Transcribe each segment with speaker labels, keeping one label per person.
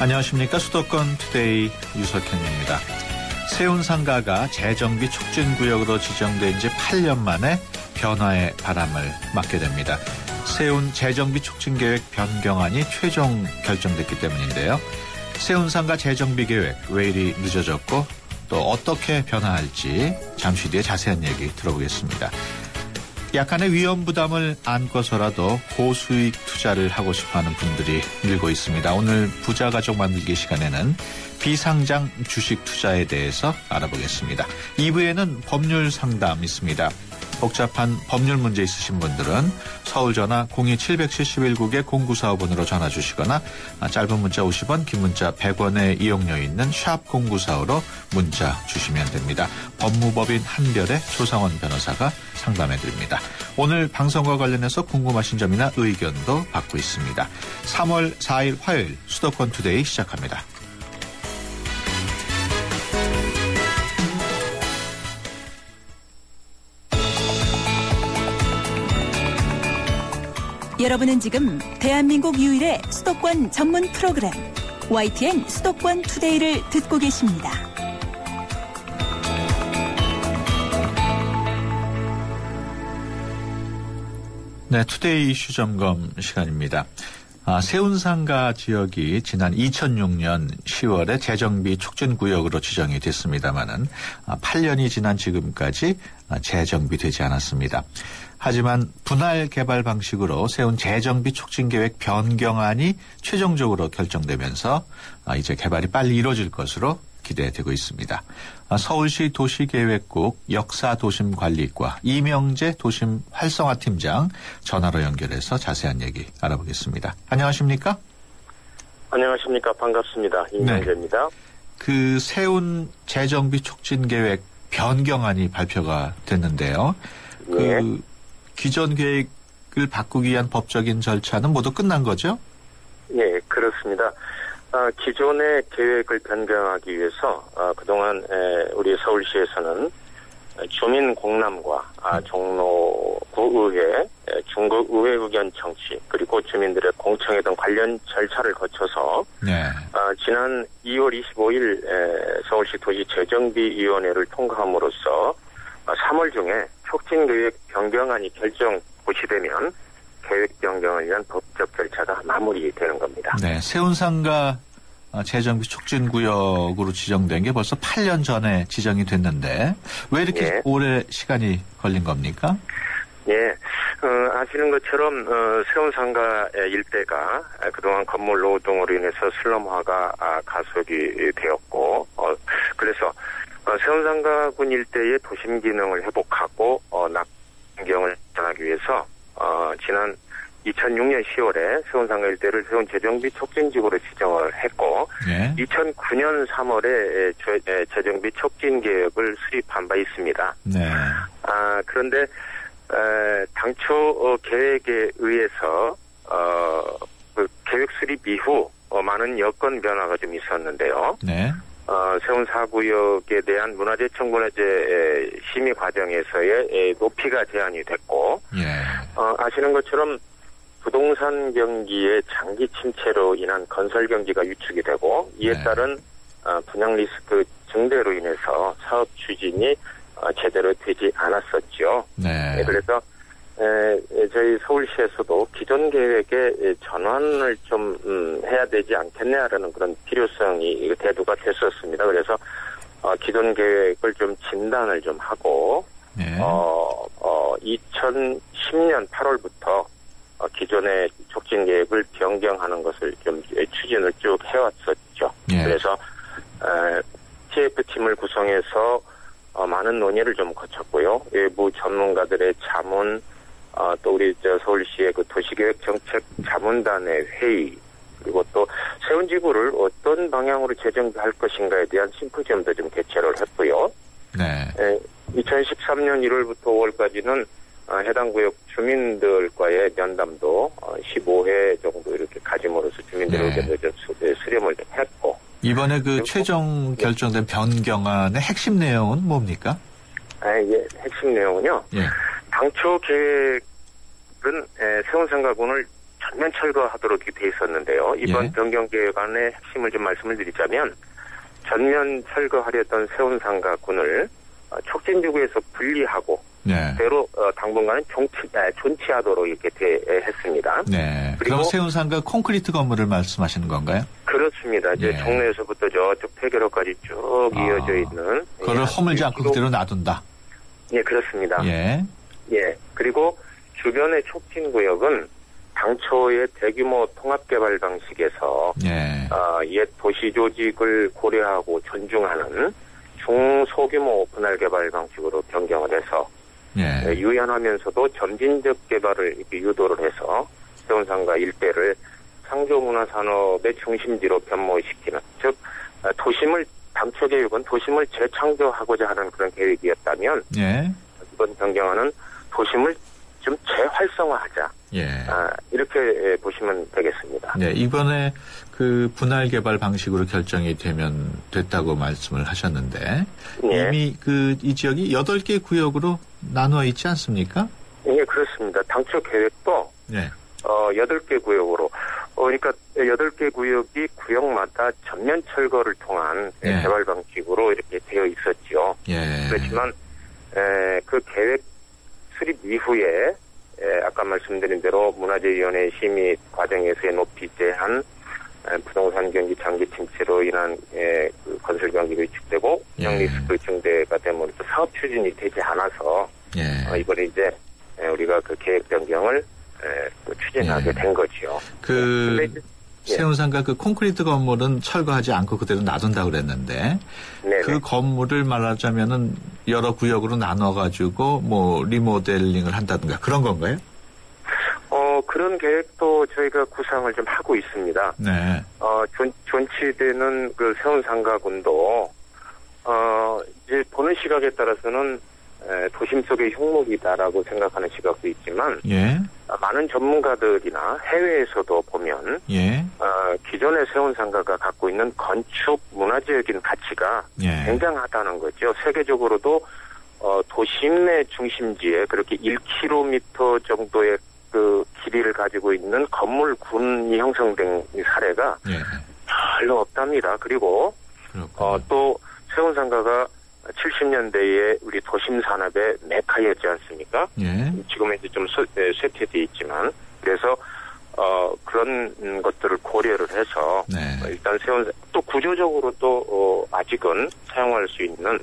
Speaker 1: 안녕하십니까. 수도권 투데이 유석현입니다. 세운상가가 재정비 촉진구역으로 지정된 지 8년 만에 변화의 바람을 맞게 됩니다. 세운 재정비 촉진계획 변경안이 최종 결정됐기 때문인데요. 세운상가 재정비 계획 왜 이리 늦어졌고 또 어떻게 변화할지 잠시 뒤에 자세한 얘기 들어보겠습니다. 약간의 위험 부담을 안고서라도 고수익 투자를 하고 싶어하는 분들이 늘고 있습니다. 오늘 부자 가족 만들기 시간에는 비상장 주식 투자에 대해서 알아보겠습니다. 2부에는 법률 상담 있습니다. 복잡한 법률 문제 있으신 분들은 서울 전화 02-771국에 0945번으로 전화 주시거나 짧은 문자 50원, 긴 문자 100원의 이용료 있는 샵 0945로 문자 주시면 됩니다. 법무법인 한별의 조상원 변호사가 상담해 드립니다. 오늘 방송과 관련해서 궁금하신 점이나 의견도 받고 있습니다. 3월 4일 화요일 수도권 투데이 시작합니다.
Speaker 2: 여러분은 지금 대한민국 유일의 수도권 전문 프로그램 YTN 수도권 투데이를 듣고 계십니다.
Speaker 1: 네, 투데이 이슈 점검 시간입니다. 세운상가 지역이 지난 2006년 10월에 재정비 촉진구역으로 지정이 됐습니다마는 8년이 지난 지금까지 재정비되지 않았습니다. 하지만 분할 개발 방식으로 세운 재정비 촉진계획 변경안이 최종적으로 결정되면서 이제 개발이 빨리 이루어질 것으로 기대되고 있습니다. 서울시 도시계획국 역사도심관리과 이명재 도심활성화팀장 전화로 연결해서 자세한 얘기 알아보겠습니다. 안녕하십니까?
Speaker 3: 안녕하십니까. 반갑습니다. 이명재입니다.
Speaker 1: 네. 그 세운 재정비 촉진계획 변경안이 발표가 됐는데요.
Speaker 3: 네.
Speaker 1: 기존 계획을 바꾸기 위한 법적인 절차는 모두 끝난 거죠?
Speaker 3: 네, 그렇습니다. 기존의 계획을 변경하기 위해서 그동안 우리 서울시에서는 주민 공람과 종로구의회, 중구의회 의견 청취 그리고 주민들의 공청회 등 관련 절차를 거쳐서
Speaker 1: 네.
Speaker 3: 지난 2월 25일 서울시 도시재정비위원회를 통과함으로써 3월 중에 촉진계획 변경안이 고시되면 계획 변경을 위한 법적 절차가 마무리되는 겁니다.
Speaker 1: 네, 세운상가 재정비 촉진구역으로 지정된 게 벌써 8년 전에 지정이 됐는데 왜 이렇게 오래 시간이 걸린 겁니까?
Speaker 3: 네, 아시는 것처럼 세운상가 일대가 그동안 건물 노후 등으로 인해서 슬럼화가 가속이 되었고 그래서 세운상가군 일대의 도심 기능을 회복하고 낙경을 전하기 위해서 지난 2006년 10월에 세운상가 일대를 세운 재정비 촉진지구로 지정을 했고 2009년 3월에 재정비 촉진 계획을 수립한 바 있습니다.
Speaker 1: 네.
Speaker 3: 그런데 당초 계획에 의해서 그 계획 수립 이후 많은 여건 변화가 좀 있었는데요.
Speaker 1: 네.
Speaker 3: 세운 4구역에 대한 문화재청 문화재 심의 과정에서의 높이가 제한이 됐고, 아시는 것처럼 부동산 경기의 장기 침체로 인한 건설 경기가 위축이 되고, 이에 따른 분양 리스크 증대로 인해서 사업 추진이 제대로 되지 않았었죠.
Speaker 1: 네.
Speaker 3: 그래서 저희 서울시에서도 기존 계획에 전환을 좀 해야 되지 않겠냐라는 그런 필요성이 대두가 됐었습니다. 그래서 기존 계획을 좀 진단을 좀 하고 2010년 8월부터 기존의 촉진 계획을 변경하는 것을 좀 추진을 쭉 해왔었죠. 그래서 TF팀을 구성해서 많은 논의를 좀 거쳤고요. 외부 전문가들의 자문, 또 우리 서울시의 그 도시계획 정책 자문단의 회의, 그리고 또 세운 지구를 어떤 방향으로 재정비할 것인가에 대한 심포지엄도 좀 개최를 했고요.
Speaker 1: 네.
Speaker 3: 2013년 1월부터 5월까지는 해당 구역 주민들과의 면담도 15회 정도 이렇게 가짐으로써 주민들의 의견을 좀 수렴을 좀 했고.
Speaker 1: 이번에 그 최종 결정된 변경안의 핵심 내용은 뭡니까?
Speaker 3: 핵심 내용은요. 당초 계획은 세운상가군을 전면 철거하도록 돼 있었는데요. 이번 변경 계획안의 핵심을 좀 말씀을 드리자면 전면 철거하려던 세운상가군을 촉진지구에서 분리하고 대로 당분간은 존치하도록 이렇게 했습니다.
Speaker 1: 네. 그리고 세운상가 콘크리트 건물을 말씀하시는 건가요?
Speaker 3: 그렇습니다. 이제 종로에서부터 저쪽 폐교로까지 쭉 이어져 있는.
Speaker 1: 그걸 허물지 않고 그대로 놔둔다.
Speaker 3: 예, 그렇습니다.
Speaker 1: 예.
Speaker 3: 그리고 주변의 촉진구역은 당초의 대규모 통합개발 방식에서 옛 도시 조직을 고려하고 존중하는 중소규모 오픈할 개발 방식으로 변경을 해서 유연하면서도 점진적 개발을 이렇게 유도를 해서 세운상가 일대를 상조문화산업의 중심지로 변모시키는, 즉 당초 계획은 도심을 재창조하고자 하는 그런 계획이었다면 이번 변경안은 도심을 좀 재활성화하자. 이렇게 보시면 되겠습니다.
Speaker 1: 네, 이번에 그 분할 개발 방식으로 결정이 됐다고 말씀을 하셨는데 이미 이 지역이 8개 구역으로 나누어 있지 않습니까?
Speaker 3: 예, 그렇습니다. 당초 계획도 8개 구역으로 그러니까 8개 구역이 구역마다 전면 철거를 통한 개발 방식으로 이렇게 되어 있었죠. 그렇지만 그 계획 수립 이후에 아까 말씀드린 대로 문화재위원회 심의 과정에서의 높이 제한, 부동산 경기 장기 침체로 인한 그 건설 경기가 위축되고 운영 리스크 증대가 되면 또 사업 추진이 되지 않아서 이번에 이제 우리가 그 계획 변경을 추진하게 된 거죠.
Speaker 1: 세운상가 그 콘크리트 건물은 철거하지 않고 그대로 놔둔다고 그랬는데 그 건물을 말하자면은 여러 구역으로 나눠가지고 뭐 리모델링을 한다든가 그런 건가요?
Speaker 3: 그런 계획도 저희가 구상을 좀 하고 있습니다. 존치되는 그 세운상가군도 이제 보는 시각에 따라서는 도심 속의 흉목이다라고 생각하는 시각도 있지만 많은 전문가들이나 해외에서도 보면 기존의 세운상가가 갖고 있는 건축 문화재적인 가치가 굉장하다는 거죠. 세계적으로도 도심의 중심지에 그렇게 1km 정도의 그 길이를 가지고 있는 건물군이 형성된 사례가 별로 없답니다. 그리고 또 세운상가가 70년대에 우리 도심 산업의 메카였지 않습니까? 지금은 이제 좀 쇠퇴되어 있지만 그래서 그런 것들을 고려를 해서 일단 또 구조적으로 또 아직은 사용할 수 있는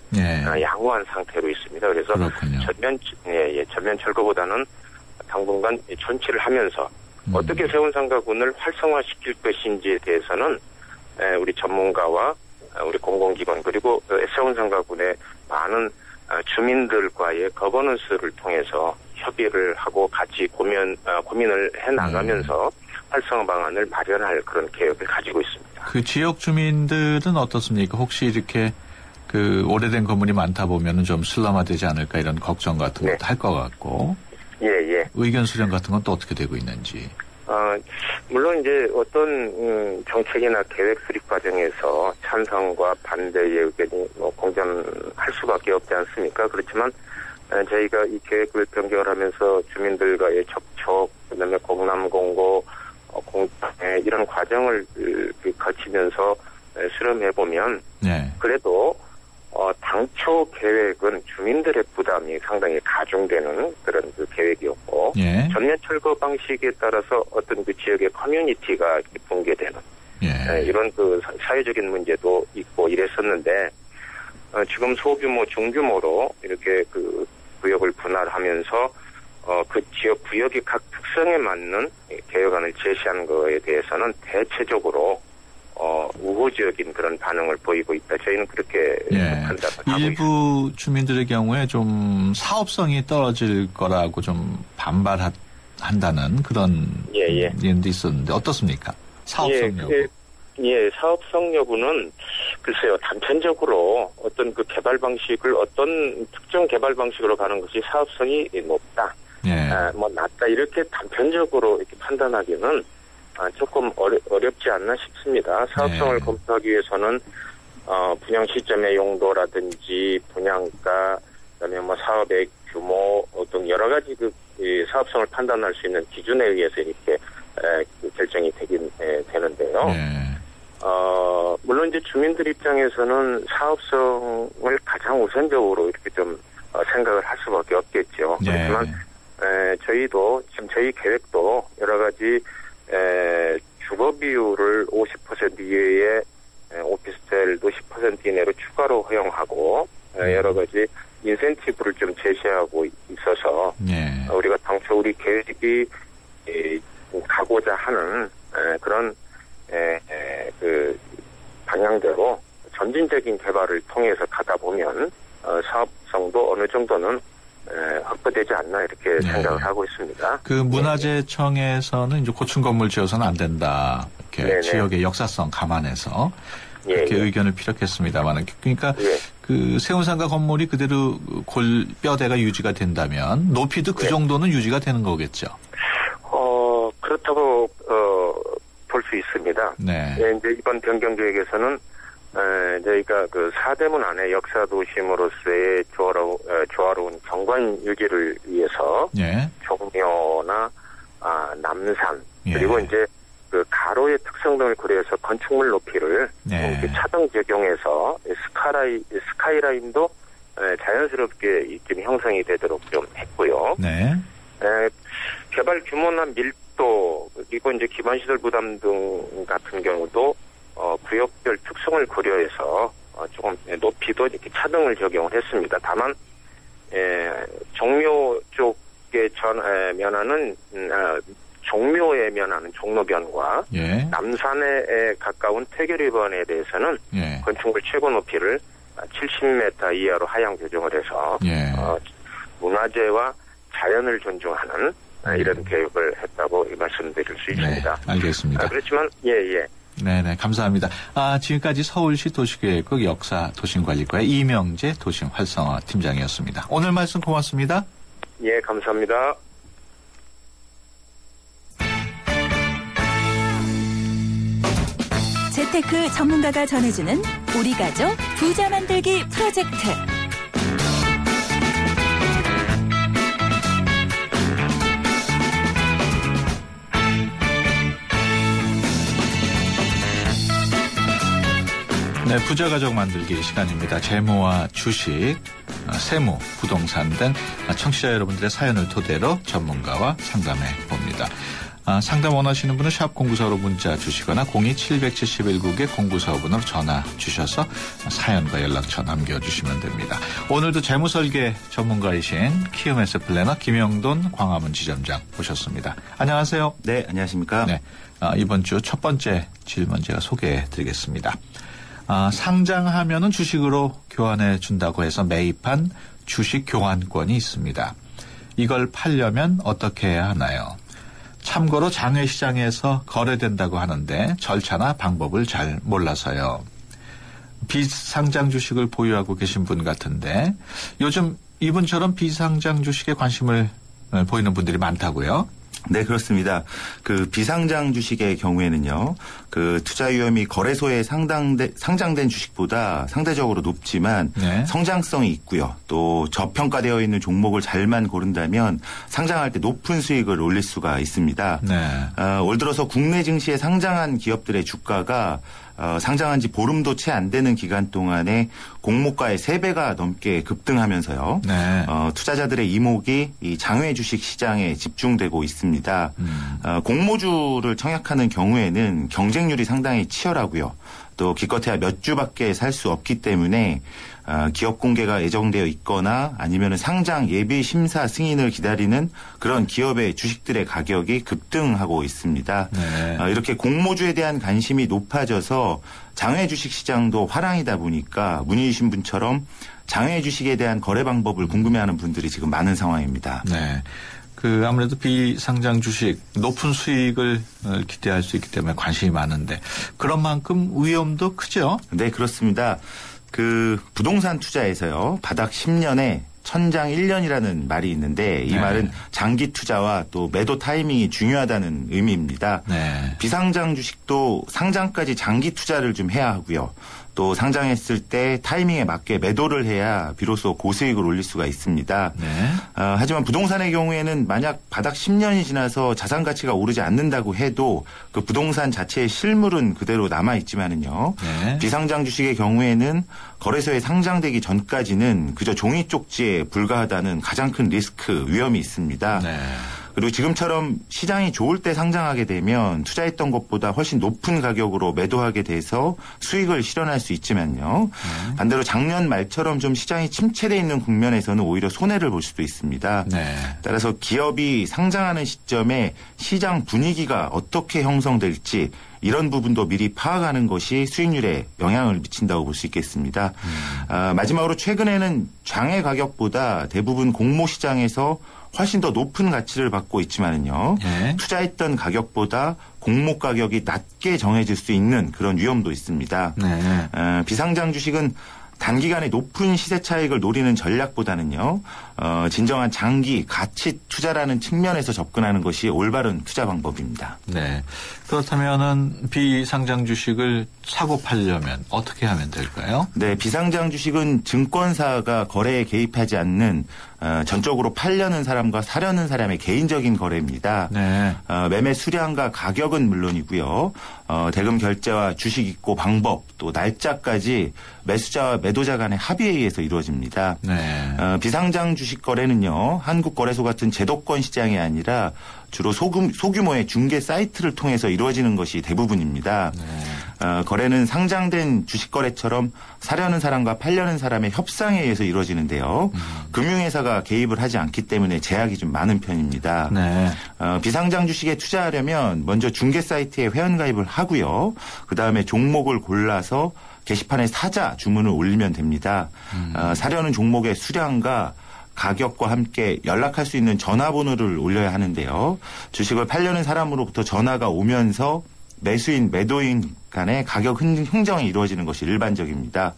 Speaker 3: 양호한 상태로 있습니다. 그래서 전면 철거보다는 당분간 존치를 하면서 어떻게 세운상가군을 활성화시킬 것인지에 대해서는 우리 전문가와 우리 공공기관 그리고 세운상가군의 많은 주민들과의 거버넌스를 통해서 협의를 하고 같이 고민을 해나가면서 활성화 방안을 마련할 그런 계획을 가지고 있습니다.
Speaker 1: 그 지역 주민들은 어떻습니까? 혹시 이렇게 그 오래된 건물이 많다 보면은 좀 슬럼화되지 않을까 이런 걱정 같은 것도 할 것 같고. 의견 수렴 같은 건 또 어떻게 되고 있는지.
Speaker 3: 물론 이제 어떤 정책이나 계획 수립 과정에서 찬성과 반대의 의견이 공존할 수밖에 없지 않습니까? 그렇지만 저희가 이 계획을 변경을 하면서 주민들과의 접촉, 그다음에 공람공고, 이런 과정을 거치면서 수렴해 보면 그래도 당초 계획은 주민들의 부담이 상당히 가중되는 그런 그 계획이었고 전면 철거 방식에 따라서 어떤 그 지역의 커뮤니티가 붕괴되는 이런 그 사회적인 문제도 있고 이랬었는데 지금 소규모 중규모로 이렇게 그 구역을 분할하면서 그 지역 구역의 각 특성에 맞는 개혁안을 제시한 거에 대해서는 대체적으로 우호적인 그런 반응을 보이고 있다. 저희는 그렇게 판단을 하고
Speaker 1: 일부
Speaker 3: 있습니다.
Speaker 1: 주민들의 경우에 좀 사업성이 떨어질 거라고 좀 반발한다는 그런 얘기도 있었는데 어떻습니까? 사업성 여부.
Speaker 3: 사업성 여부는 글쎄요. 단편적으로 어떤 그 개발 방식을 어떤 특정 개발 방식으로 가는 것이 사업성이 높다. 낮다. 이렇게 단편적으로 이렇게 판단하기는 조금 어렵지 않나 싶습니다. 사업성을 검토하기 위해서는 분양 시점의 용도라든지 분양가, 그다음에 뭐 사업의 규모 등 여러 가지 그 사업성을 판단할 수 있는 기준에 의해서 이렇게 결정이 되긴 되는데요.
Speaker 1: 예.
Speaker 3: 물론 이제 주민들 입장에서는 사업성을 가장 우선적으로 이렇게 좀 생각을 할 수밖에 없겠죠.
Speaker 1: 예.
Speaker 3: 그렇지만 저희도 지금 저희 계획도 여러 가지 주거 비율을 50% 이외에 오피스텔도 10% 이내로 추가로 허용하고 여러 가지 인센티브를 좀 제시하고 있어서
Speaker 1: 예.
Speaker 3: 우리가 당초 우리 계획이 가고자 하는 그런 그 방향대로 점진적인 개발을 통해서 가다 보면 사업성도 어느 정도는 확보되지 않나 이렇게 생각을 하고 있습니다.
Speaker 1: 그 문화재청에서는 이제 고층 건물 지어서는 안 된다. 이렇게
Speaker 3: 네네.
Speaker 1: 지역의 역사성 감안해서 이렇게 의견을 피력했습니다만, 그러니까 그 세운상가 건물이 그대로 뼈대가 유지가 된다면 높이도 그 정도는 유지가 되는 거겠죠.
Speaker 3: 그렇다고 볼 수 있습니다.
Speaker 1: 네.
Speaker 3: 이제 이번 변경 계획에서는 저희가 그 사대문 안에 역사 도심으로서의 조화로운 경관 유지를 위해서 종묘나 남산 그리고 이제 그 가로의 특성 등을 고려해서 건축물 높이를 차등 적용해서 스카이라인도 자연스럽게 좀 형성이 되도록 좀 했고요.
Speaker 1: 네.
Speaker 3: 개발 규모나 밀도 그리고 이제 기반시설 부담 등 같은 경우도 구역별 특성을 고려해서 조금 높이도 이렇게 차등을 적용을 했습니다. 다만 종묘 쪽에 면하는 종묘에 면하는 종로변과 남산에 가까운 태교리변에 대해서는 건축물 최고 높이를 70m 이하로 하향 조정을 해서 문화재와 자연을 존중하는 이런 계획을 했다고 말씀드릴 수 있습니다.
Speaker 1: 네, 알겠습니다.
Speaker 3: 그렇지만
Speaker 1: 네네, 감사합니다. 지금까지 서울시 도시계획국 역사도심관리과의 이명재 도심활성화 팀장이었습니다. 오늘 말씀 고맙습니다.
Speaker 3: 예, 감사합니다.
Speaker 2: 재테크 전문가가 전해주는 우리 가족 부자 만들기 프로젝트.
Speaker 1: 네, 부자 가족 만들기 시간입니다. 재무와 주식, 세무, 부동산 등 청취자 여러분들의 사연을 토대로 전문가와 상담해 봅니다. 상담 원하시는 분은 샵 0945 문자 주시거나 02771국에 0945번으로 전화 주셔서 사연과 연락처 남겨주시면 됩니다. 오늘도 재무설계 전문가이신 키움에스 플래너 김영돈 광화문 지점장 모셨습니다. 안녕하세요.
Speaker 4: 네, 안녕하십니까.
Speaker 1: 네, 이번 주 첫 번째 질문 제가 소개해 드리겠습니다. 상장하면은 주식으로 교환해 준다고 해서 매입한 주식 교환권이 있습니다. 이걸 팔려면 어떻게 해야 하나요? 참고로 장외시장에서 거래된다고 하는데 절차나 방법을 잘 몰라서요. 비상장 주식을 보유하고 계신 분 같은데 요즘 이분처럼 비상장 주식에 관심을 보이는 분들이 많다고요?
Speaker 4: 네, 그렇습니다. 그 비상장 주식의 경우에는요, 그 투자 위험이 거래소에 상장된 주식보다 상대적으로 높지만 성장성이 있고요. 또 저평가되어 있는 종목을 잘만 고른다면 상장할 때 높은 수익을 올릴 수가 있습니다. 올 들어서 국내 증시에 상장한 기업들의 주가가 상장한 지 보름도 채 안 되는 기간 동안에 공모가의 3배가 넘게 급등하면서요. 투자자들의 이목이 이 장외 주식 시장에 집중되고 있습니다. 공모주를 청약하는 경우에는 경쟁률이 상당히 치열하고요. 또 기껏해야 몇 주밖에 살 수 없기 때문에 기업 공개가 예정되어 있거나 아니면 상장 예비 심사 승인을 기다리는 그런 기업의 주식들의 가격이 급등하고 있습니다. 이렇게 공모주에 대한 관심이 높아져서 장외 주식 시장도 화랑이다 보니까 문의주신 분처럼 장외 주식에 대한 거래 방법을 궁금해하는 분들이 지금 많은 상황입니다.
Speaker 1: 네. 아무래도 비상장 주식 높은 수익을 기대할 수 있기 때문에 관심이 많은데 그런 만큼 위험도 크죠?
Speaker 4: 네, 그렇습니다. 부동산 투자에서요, 바닥 10년에 천장 1년이라는 말이 있는데 이 말은 장기 투자와 또 매도 타이밍이 중요하다는 의미입니다. 비상장 주식도 상장까지 장기 투자를 좀 해야 하고요. 또 상장했을 때 타이밍에 맞게 매도를 해야 비로소 고수익을 올릴 수가 있습니다. 네. 하지만 부동산의 경우에는 만약 바닥 10년이 지나서 자산 가치가 오르지 않는다고 해도 그 부동산 자체의 실물은 그대로 남아있지만은요. 네. 비상장 주식의 경우에는 거래소에 상장되기 전까지는 그저 종이 쪽지에 불과하다는 가장 큰 리스크, 위험이 있습니다. 네. 그리고 지금처럼 시장이 좋을 때 상장하게 되면 투자했던 것보다 훨씬 높은 가격으로 매도하게 돼서 수익을 실현할 수 있지만요. 반대로 작년 말처럼 좀 시장이 침체되어 있는 국면에서는 오히려 손해를 볼 수도 있습니다. 네. 따라서 기업이 상장하는 시점에 시장 분위기가 어떻게 형성될지 이런 부분도 미리 파악하는 것이 수익률에 영향을 미친다고 볼 수 있겠습니다. 마지막으로 최근에는 장외 가격보다 대부분 공모 시장에서 훨씬 더 높은 가치를 받고 있지만은요. 네. 투자했던 가격보다 공모 가격이 낮게 정해질 수 있는 그런 위험도 있습니다. 네. 비상장 주식은 단기간에 높은 시세 차익을 노리는 전략보다는요. 진정한 장기 가치 투자라는 측면에서 접근하는 것이 올바른 투자 방법입니다.
Speaker 1: 네. 그렇다면은 비상장 주식을 사고 팔려면 어떻게 하면 될까요?
Speaker 4: 네, 비상장 주식은 증권사가 거래에 개입하지 않는 전적으로 팔려는 사람과 사려는 사람의 개인적인 거래입니다. 네. 매매 수량과 가격은 물론이고요. 대금 결제와 주식 입고 방법 또 날짜까지 매수자와 매도자 간의 합의에 의해서 이루어집니다. 네. 비상장 주식 거래는요. 한국거래소 같은 제도권 시장이 아니라 주로 소규모의 중개 사이트를 통해서 이루어지는 것이 대부분입니다. 네. 거래는 상장된 주식거래처럼 사려는 사람과 팔려는 사람의 협상에 의해서 이루어지는데요. 금융회사가 개입을 하지 않기 때문에 제약이 좀 많은 편입니다. 네. 비상장 주식에 투자하려면 먼저 중개 사이트에 회원가입을 하고요. 그다음에 종목을 골라서 게시판에 사자 주문을 올리면 됩니다. 사려는 종목의 수량과 가격과 함께 연락할 수 있는 전화번호를 올려야 하는데요. 주식을 팔려는 사람으로부터 전화가 오면서 매수인, 매도인 간의 가격 흥정이 이루어지는 것이 일반적입니다.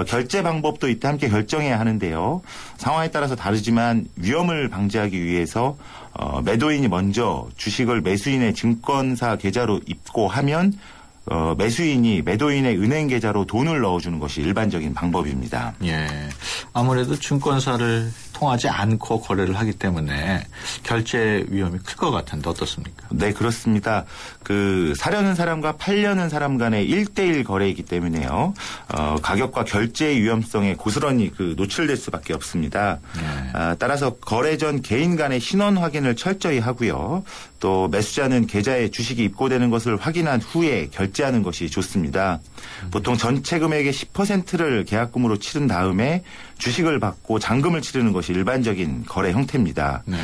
Speaker 4: 결제 방법도 이때 함께 결정해야 하는데요. 상황에 따라서 다르지만 위험을 방지하기 위해서 매도인이 먼저 주식을 매수인의 증권사 계좌로 입고하면 매수인이 매도인의 은행 계좌로 돈을 넣어주는 것이 일반적인 방법입니다.
Speaker 1: 예, 아무래도 증권사를 통하지 않고 거래를 하기 때문에 결제 위험이 클 것 같은데 어떻습니까?
Speaker 4: 네, 그렇습니다. 사려는 사람과 팔려는 사람 간의 1대1 거래이기 때문에요. 가격과 결제의 위험성에 고스란히 노출될 수밖에 없습니다. 네. 따라서 거래 전 개인 간의 신원 확인을 철저히 하고요. 또 매수자는 계좌에 주식이 입고되는 것을 확인한 후에 결제하는 것이 좋습니다. 보통 전체 금액의 10%를 계약금으로 치른 다음에 주식을 받고 잔금을 치르는 것이 일반적인 거래 형태입니다. 네.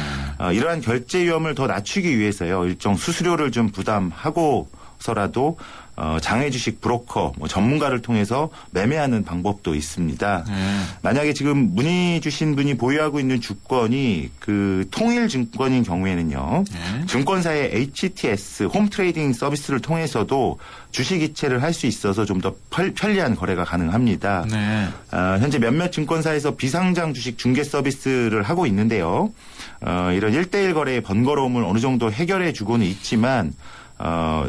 Speaker 4: 이러한 결제 위험을 더 낮추기 위해서요. 일정 수수료를 좀 부담하고서라도 장외 주식 브로커, 전문가를 통해서 매매하는 방법도 있습니다. 만약에 지금 문의 주신 분이 보유하고 있는 주권이 통일증권인 경우에는요. 증권사의 HTS, 홈 트레이딩 서비스를 통해서도 주식 이체를 할 수 있어서 좀 더 편리한 거래가 가능합니다. 네. 현재 몇몇 증권사에서 비상장 주식 중개 서비스를 하고 있는데요. 이런 1대1 거래의 번거로움을 어느 정도 해결해 주고는 있지만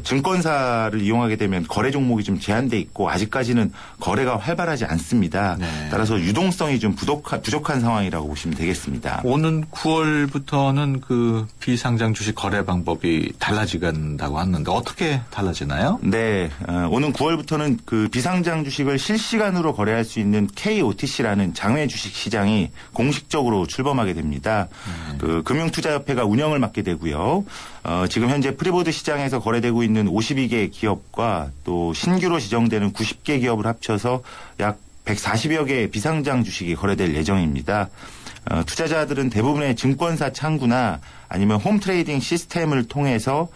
Speaker 4: 증권사를 이용하게 되면 거래 종목이 좀 제한돼 있고 아직까지는 거래가 활발하지 않습니다. 네. 따라서 유동성이 좀 부족한 상황이라고 보시면 되겠습니다.
Speaker 1: 오는 9월부터는 비상장 주식 거래 방법이 달라지간다고 하는데 어떻게 달라지나요?
Speaker 4: 네, 오는 9월부터는 비상장 주식을 실시간으로 거래할 수 있는 KOTC라는 장외 주식 시장이 공식적으로 출범하게 됩니다. 금융투자협회가 운영을 맡게 되고요. 지금 현재 프리보드 시장에서 거래되고 있는 52개 기업과 또 신규로 지정되는 90개 기업을 합쳐서 약 140여 개의 비상장 주식이 거래될 예정입니다. 투자자들은 대부분의 증권사 창구나 아니면 홈 트레이딩 시스템을 통해서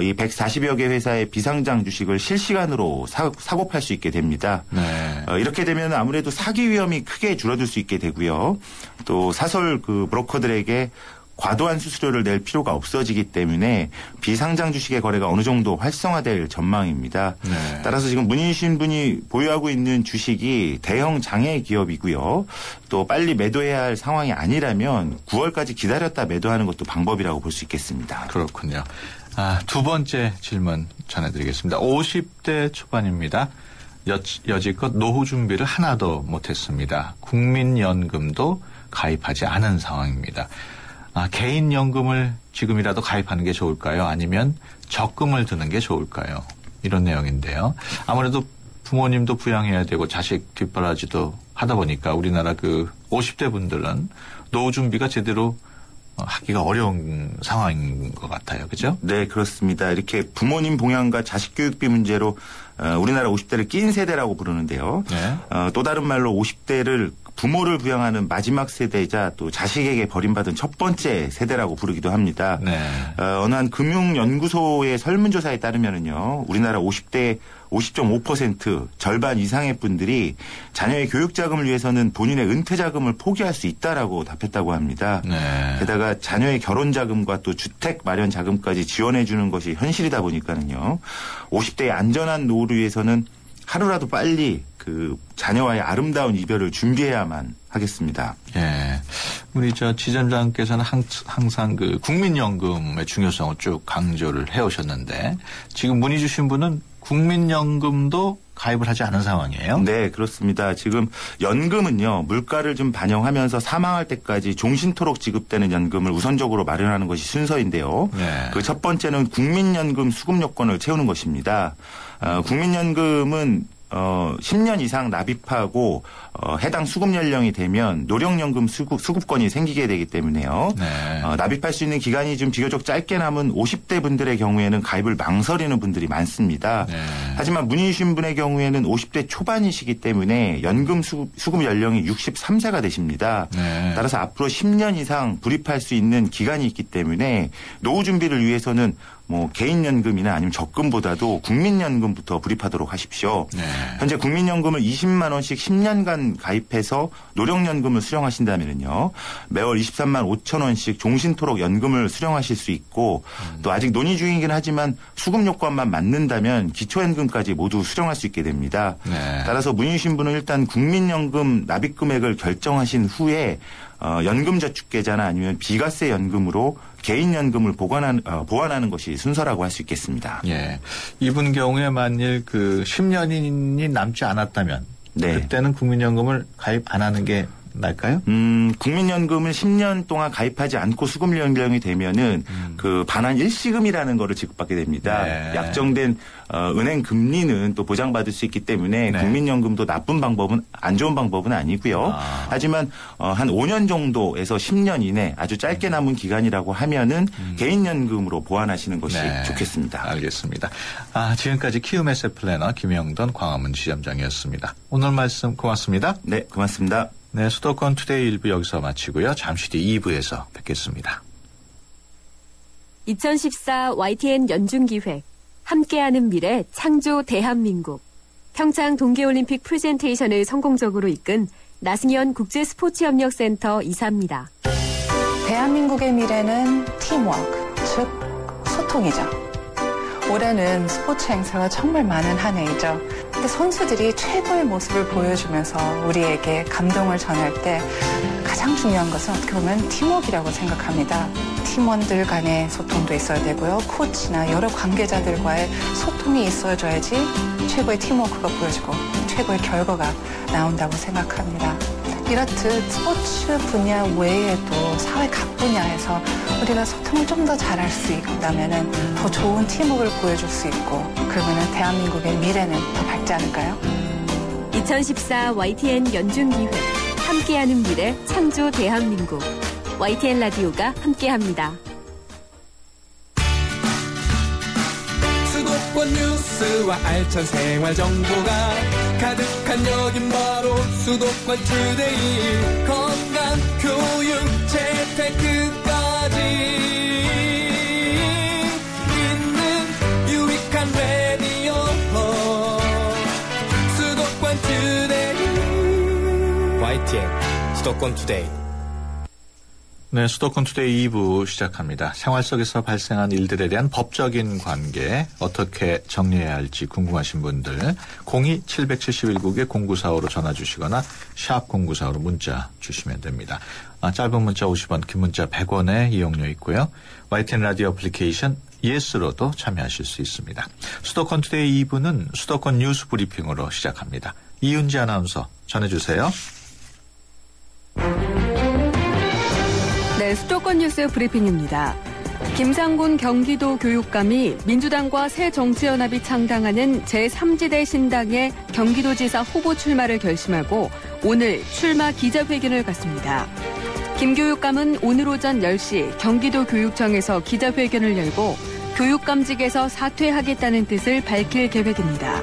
Speaker 4: 이 140여 개 회사의 비상장 주식을 실시간으로 사고 팔 수 있게 됩니다. 네. 이렇게 되면 아무래도 사기 위험이 크게 줄어들 수 있게 되고요. 또 사설 브로커들에게 과도한 수수료를 낼 필요가 없어지기 때문에 비상장 주식의 거래가 어느 정도 활성화될 전망입니다. 네. 따라서 지금 문의 주신 분이 보유하고 있는 주식이 대형 장외 기업이고요. 또 빨리 매도해야 할 상황이 아니라면 9월까지 기다렸다 매도하는 것도 방법이라고 볼 수 있겠습니다.
Speaker 1: 그렇군요. 두 번째 질문 전해드리겠습니다. 50대 초반입니다. 여지껏 노후 준비를 하나도 못했습니다. 국민연금도 가입하지 않은 상황입니다. 개인연금을 지금이라도 가입하는 게 좋을까요? 아니면 적금을 드는 게 좋을까요? 이런 내용인데요. 아무래도 부모님도 부양해야 되고 자식 뒷바라지도 하다 보니까 우리나라 50대 분들은 노후 준비가 제대로 하기가 어려운 상황인 것 같아요. 그죠?
Speaker 4: 네, 그렇습니다. 이렇게 부모님 봉양과 자식 교육비 문제로 우리나라 50대를 낀 세대라고 부르는데요. 네. 또 다른 말로 50대를 부모를 부양하는 마지막 세대이자 또 자식에게 버림받은 첫 번째 세대라고 부르기도 합니다. 네. 어느 한 금융연구소의 설문조사에 따르면은요, 우리나라 50대 50.5% 절반 이상의 분들이 자녀의 교육자금을 위해서는 본인의 은퇴자금을 포기할 수 있다라고 답했다고 합니다. 네. 게다가 자녀의 결혼자금과 또 주택 마련 자금까지 지원해 주는 것이 현실이다 보니까는요, 50대의 안전한 노후를 위해서는 하루라도 빨리 자녀와의 아름다운 이별을 준비해야만 하겠습니다.
Speaker 1: 예. 우리 지점장께서는 항상 국민연금의 중요성을 쭉 강조를 해오셨는데 지금 문의 주신 분은 국민연금도 가입을 하지 않은 상황이에요?
Speaker 4: 네, 그렇습니다. 지금 연금은요, 물가를 좀 반영하면서 사망할 때까지 종신토록 지급되는 연금을 우선적으로 마련하는 것이 순서인데요. 네. 그 첫 번째는 국민연금 수급 요건을 채우는 것입니다. 국민연금은 10년 이상 납입하고 해당 수급 연령이 되면 노령연금 수급권이 생기게 되기 때문에요. 네. 납입할 수 있는 기간이 좀 비교적 짧게 남은 50대 분들의 경우에는 가입을 망설이는 분들이 많습니다. 네. 하지만 문의 주신 분의 경우에는 50대 초반이시기 때문에 연금 수급 연령이 63세가 되십니다. 네. 따라서 앞으로 10년 이상 불입할 수 있는 기간이 있기 때문에 노후 준비를 위해서는 개인연금이나 아니면 적금보다도 국민연금부터 불입하도록 하십시오. 네. 현재 국민연금을 20만 원씩 10년간 가입해서 노령연금을 수령하신다면요, 매월 23만 5천 원씩 종신토록 연금을 수령하실 수 있고, 또 아직 논의 중이긴 하지만 수급 요건만 맞는다면 기초연금까지 모두 수령할 수 있게 됩니다. 네. 따라서 문의 주신 분은 일단 국민연금 납입 금액을 결정하신 후에 연금저축계좌나 아니면 비과세 연금으로 개인연금을 보완하는 것이 순서라고 할 수 있겠습니다.
Speaker 1: 예. 이분 경우에 만일 10년이 남지 않았다면 네. 그때는 국민연금을 가입 안 하는 게 날까요?
Speaker 4: 국민연금을 10년 동안 가입하지 않고 수급 연령이 되면은 반환 일시금이라는 거를 지급받게 됩니다. 네. 약정된 은행 금리는 또 보장받을 수 있기 때문에 네. 국민연금도 안 좋은 방법은 아니고요. 하지만 한 5년 정도에서 10년 이내 아주 짧게 남은 기간이라고 하면은 개인연금으로 보완하시는 것이 네. 좋겠습니다.
Speaker 1: 알겠습니다. 지금까지 키움 에셋 플래너 김영돈 광화문 지점장이었습니다. 오늘 말씀 고맙습니다.
Speaker 4: 네, 고맙습니다.
Speaker 1: 네, 수도권 투데이 1부 여기서 마치고요. 잠시 뒤 2부에서 뵙겠습니다.
Speaker 2: 2014 YTN 연중기획 함께하는 미래 창조 대한민국 평창 동계올림픽 프레젠테이션을 성공적으로 이끈 나승현 국제스포츠협력센터 이사입니다.
Speaker 5: 대한민국의 미래는 팀워크, 즉 소통이죠. 올해는 스포츠 행사가 정말 많은 한 해이죠. 근데 선수들이 최고의 모습을 보여주면서 우리에게 감동을 전할 때 가장 중요한 것은 어떻게 보면 팀워크라고 생각합니다. 팀원들 간의 소통도 있어야 되고요. 코치나 여러 관계자들과의 소통이 있어줘야지 최고의 팀워크가 보여지고 최고의 결과가 나온다고 생각합니다. 이렇듯 스포츠 분야 외에도 사회 각 분야에서 우리가 소통을 좀 더 잘할 수 있다면 더 좋은 팀워크를 보여줄 수 있고 그러면 대한민국의 미래는 더 밝지 않을까요?
Speaker 2: 2014 YTN 연중기획 함께하는 미래 창조 대한민국 YTN 라디오가 함께합니다.
Speaker 6: 수도권 뉴스와 알찬 생활 정보가 가득한 여긴 바로 수도권 투데이 건강, 교육, 재테크까지 있는 유익한 라디오 수도권 투데이 YTN 수도권 투데이
Speaker 1: 네, 수도권 투데이 2부 시작합니다. 생활 속에서 발생한 일들에 대한 법적인 관계 어떻게 정리해야 할지 궁금하신 분들 02-771국에 0945로 전화 주시거나 샵 0945로 문자 주시면 됩니다. 짧은 문자 50원, 긴 문자 100원의 이용료 있고요. YTN 라디오 애플리케이션 예스로도 참여하실 수 있습니다. 수도권 투데이 2부는 수도권 뉴스 브리핑으로 시작합니다. 이윤지 아나운서 전해주세요.
Speaker 7: 네, 수도권 뉴스 브리핑입니다. 김상곤 경기도 교육감이 민주당과 새정치연합이 창당하는 제3지대 신당의 경기도지사 후보 출마를 결심하고 오늘 출마 기자회견을 갖습니다. 김 교육감은 오늘 오전 10시 경기도 교육청에서 기자회견을 열고 교육감직에서 사퇴하겠다는 뜻을 밝힐 계획입니다.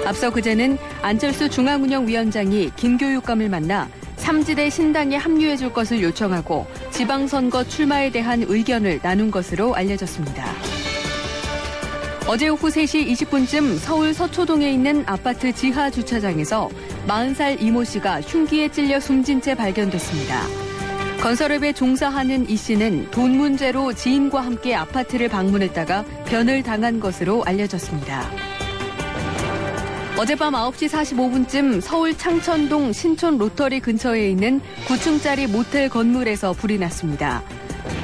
Speaker 7: 앞서 그제는 안철수 중앙운영위원장이 김 교육감을 만나 3지대 신당에 합류해 줄 것을 요청하고 지방선거 출마에 대한 의견을 나눈 것으로 알려졌습니다. 어제 오후 3시 20분쯤 서울 서초동에 있는 아파트 지하 주차장에서 40살 이모 씨가 흉기에 찔려 숨진 채 발견됐습니다. 건설업에 종사하는 이 씨는 돈 문제로 지인과 함께 아파트를 방문했다가 변을 당한 것으로 알려졌습니다. 어젯밤 9시 45분쯤 서울 창천동 신촌 로터리 근처에 있는 9층짜리 모텔 건물에서 불이 났습니다.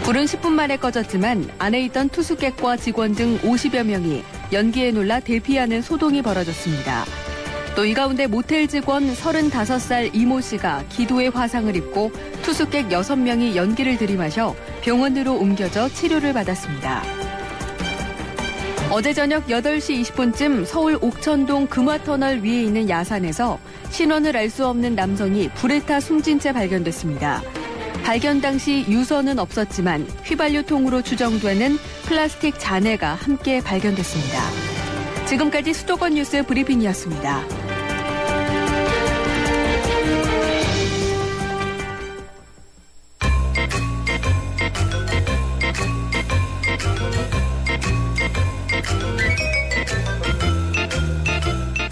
Speaker 7: 불은 10분 만에 꺼졌지만 안에 있던 투숙객과 직원 등 50여 명이 연기에 놀라 대피하는 소동이 벌어졌습니다. 또 이 가운데 모텔 직원 35살 이모 씨가 기도에 화상을 입고 투숙객 6명이 연기를 들이마셔 병원으로 옮겨져 치료를 받았습니다. 어제 저녁 8시 20분쯤 서울 옥천동 금화터널 위에 있는 야산에서 신원을 알 수 없는 남성이 불에 타 숨진 채 발견됐습니다. 발견 당시 유서는 없었지만 휘발유통으로 추정되는 플라스틱 잔해가 함께 발견됐습니다. 지금까지 수도권 뉴스 브리핑이었습니다.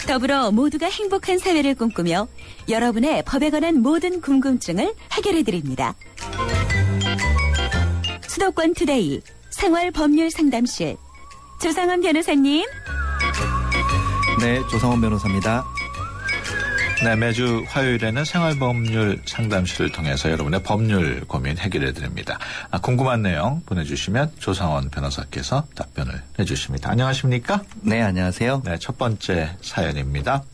Speaker 2: 더불어 모두가 행복한 사회를 꿈꾸며 여러분의 법에 관한 모든 궁금증을 해결해드립니다. 수도권 투데이 생활법률상담실 조상원 변호사님.
Speaker 8: 네, 조상원 변호사입니다.
Speaker 1: 네, 매주 화요일에는 생활법률 상담실을 통해서 여러분의 법률 고민 해결해드립니다. 궁금한 내용 보내주시면 조상원 변호사께서 답변을 해주십니다. 안녕하십니까?
Speaker 8: 네, 안녕하세요.
Speaker 1: 네, 첫 번째 사연입니다.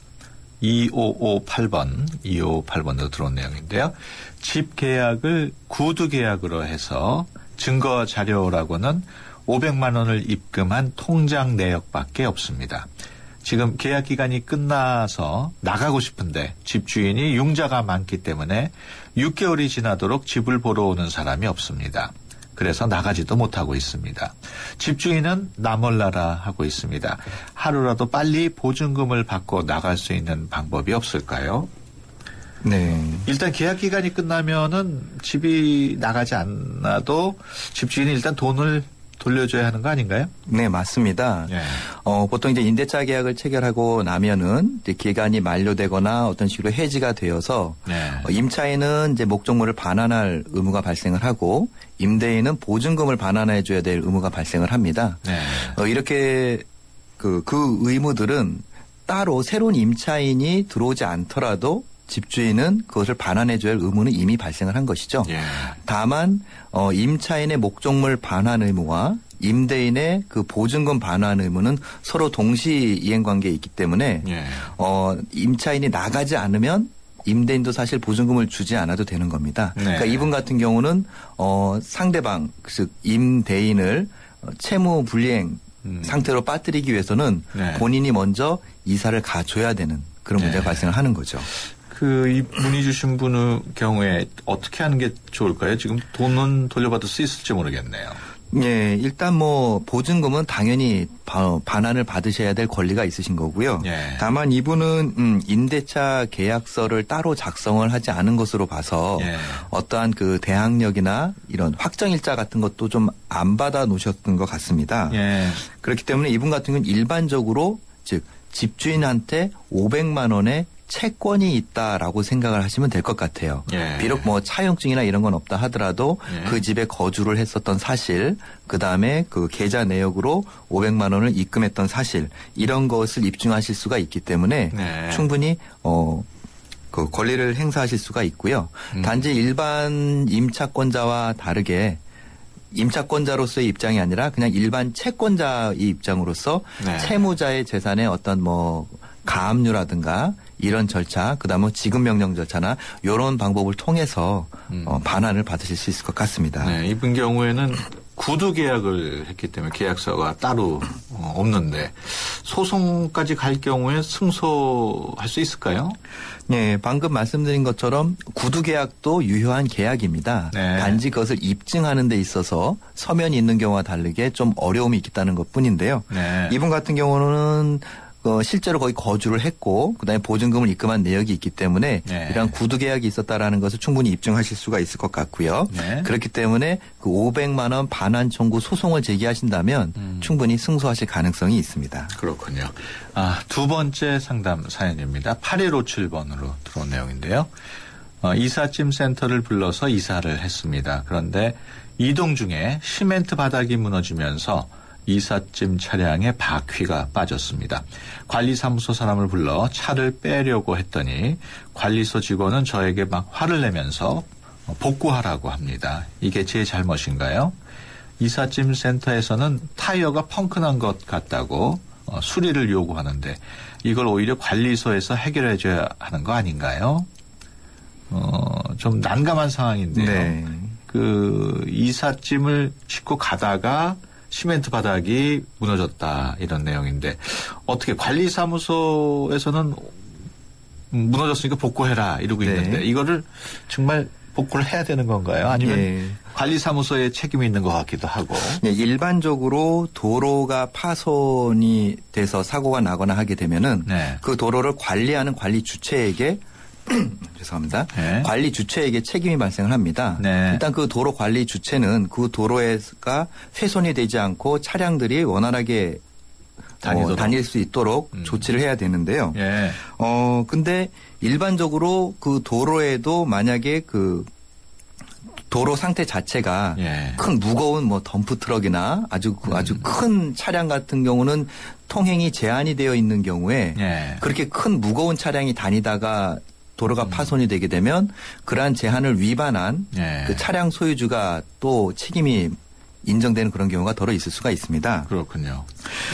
Speaker 1: 2558번으로 들어온 내용인데요. 집 계약을 구두 계약으로 해서 증거 자료라고는 500만 원을 입금한 통장 내역밖에 없습니다. 지금 계약 기간이 끝나서 나가고 싶은데 집주인이 융자가 많기 때문에 6개월이 지나도록 집을 보러 오는 사람이 없습니다. 그래서 나가지도 못하고 있습니다. 집주인은 나 몰라라 하고 있습니다. 하루라도 빨리 보증금을 받고 나갈 수 있는 방법이 없을까요?
Speaker 8: 네.
Speaker 1: 일단 계약 기간이 끝나면은 집이 나가지 않아도 집주인이 일단 돈을 돌려줘야 하는 거 아닌가요?
Speaker 8: 네, 맞습니다.
Speaker 1: 예.
Speaker 8: 보통 이제 임대차 계약을 체결하고 나면은 이제 기간이 만료되거나 어떤 식으로 해지가 되어서 임차인은 이제 목적물을 반환할 의무가 발생을 하고 임대인은 보증금을 반환해 줘야 될 의무가 발생을 합니다. 이렇게 그 의무들은 따로 새로운 임차인이 들어오지 않더라도 집주인은 그것을 반환해 줘야 할 의무는 이미 발생을 한 것이죠. 다만 임차인의 목적물 반환 의무와 임대인의 그 보증금 반환 의무는 서로 동시 이행 관계에 있기 때문에 임차인이 나가지 않으면 임대인도 사실 보증금을 주지 않아도 되는 겁니다. 그러니까 이분 같은 경우는 상대방 즉 임대인을 채무 불이행 상태로 빠뜨리기 위해서는 본인이 먼저 이사를 가줘야 되는 그런 문제가 발생을 하는 거죠.
Speaker 1: 이 문의 주신 분의 경우에 어떻게 하는 게 좋을까요? 지금 돈은 돌려받을 수 있을지 모르겠네요.
Speaker 8: 예, 일단 보증금은 당연히 반환을 받으셔야 될 권리가 있으신 거고요. 다만 이분은 임대차 계약서를 따로 작성을 하지 않은 것으로 봐서 어떠한 그 대항력이나 이런 확정일자 같은 것도 좀 안 받아 놓으셨던 것 같습니다. 그렇기 때문에 이분 같은 경우는 일반적으로 즉 집주인한테 500만 원의 채권이 있다라고 생각을 하시면 될 것 같아요.
Speaker 1: 예.
Speaker 8: 비록 뭐 차용증이나 이런 건 없다 하더라도
Speaker 1: 예.
Speaker 8: 그 집에 거주를 했었던 사실, 그다음에 그 계좌 내역으로 500만 원을 입금했던 사실, 이런 것을 입증하실 수가 있기 때문에
Speaker 1: 네.
Speaker 8: 충분히 그 권리를 행사하실 수가 있고요. 단지 일반 임차권자와 다르게 임차권자로서의 입장이 아니라 그냥 일반 채권자의 입장으로서
Speaker 1: 네.
Speaker 8: 채무자의 재산의 어떤 뭐 가압류라든가 이런 절차, 그다음에 지급 명령 절차나 이런 방법을 통해서 반환을 받으실 수 있을 것 같습니다.
Speaker 1: 네, 이분 경우에는 구두 계약을 했기 때문에 계약서가 따로 없는데 소송까지 갈 경우에 승소할 수 있을까요?
Speaker 8: 네, 방금 말씀드린 것처럼 구두 계약도 유효한 계약입니다.
Speaker 1: 네.
Speaker 8: 단지 그것을 입증하는 데 있어서 서면이 있는 경우와 다르게 좀 어려움이 있다는 것뿐인데요.
Speaker 1: 네.
Speaker 8: 이분 같은 경우는 실제로 거기 거주를 했고 그다음에 보증금을 입금한 내역이 있기 때문에
Speaker 1: 네.
Speaker 8: 이러한 구두 계약이 있었다라는 것을 충분히 입증하실 수가 있을 것 같고요.
Speaker 1: 네.
Speaker 8: 그렇기 때문에 그 500만 원 반환 청구 소송을 제기하신다면 충분히 승소하실 가능성이 있습니다.
Speaker 1: 그렇군요. 두 번째 상담 사연입니다. 8157번으로 들어온 내용인데요. 이삿짐 센터를 불러서 이사를 했습니다. 그런데 이동 중에 시멘트 바닥이 무너지면서 이삿짐 차량에 바퀴가 빠졌습니다. 관리사무소 사람을 불러 차를 빼려고 했더니 관리소 직원은 저에게 막 화를 내면서 복구하라고 합니다. 이게 제 잘못인가요? 이삿짐 센터에서는 타이어가 펑크난 것 같다고 수리를 요구하는데 이걸 오히려 관리소에서 해결해 줘야 하는 거 아닌가요? 좀 난감한 상황인데요.
Speaker 8: 네.
Speaker 1: 그 이삿짐을 싣고 가다가 시멘트 바닥이 무너졌다 이런 내용인데 어떻게 관리사무소에서는 무너졌으니까 복구해라 이러고
Speaker 8: 네.
Speaker 1: 있는데 이거를 정말 복구를 해야 되는 건가요? 아니면
Speaker 8: 네.
Speaker 1: 관리사무소에 책임이 있는 것 같기도 하고.
Speaker 8: 네, 일반적으로 도로가 파손이 돼서 사고가 나거나 하게 되면은
Speaker 1: 네.
Speaker 8: 그 도로를 관리하는 관리 주체에게 죄송합니다.
Speaker 1: 네.
Speaker 8: 관리 주체에게 책임이 발생을 합니다.
Speaker 1: 네.
Speaker 8: 일단 그 도로 관리 주체는 그 도로가 훼손이 되지 않고 차량들이 원활하게 다닐 수 있도록 조치를 해야 되는데요.
Speaker 1: 예.
Speaker 8: 근데 일반적으로 그 도로에도 만약에 그 도로 상태 자체가
Speaker 1: 예.
Speaker 8: 큰 무거운 뭐 덤프 트럭이나 아주 큰 차량 같은 경우는 통행이 제한이 되어 있는 경우에
Speaker 1: 예.
Speaker 8: 그렇게 큰 무거운 차량이 다니다가 도로가 파손이 되게 되면 그러한 제한을 위반한
Speaker 1: 예.
Speaker 8: 그 차량 소유주가 또 책임이 인정되는 그런 경우가 더러 있을 수가 있습니다.
Speaker 1: 그렇군요.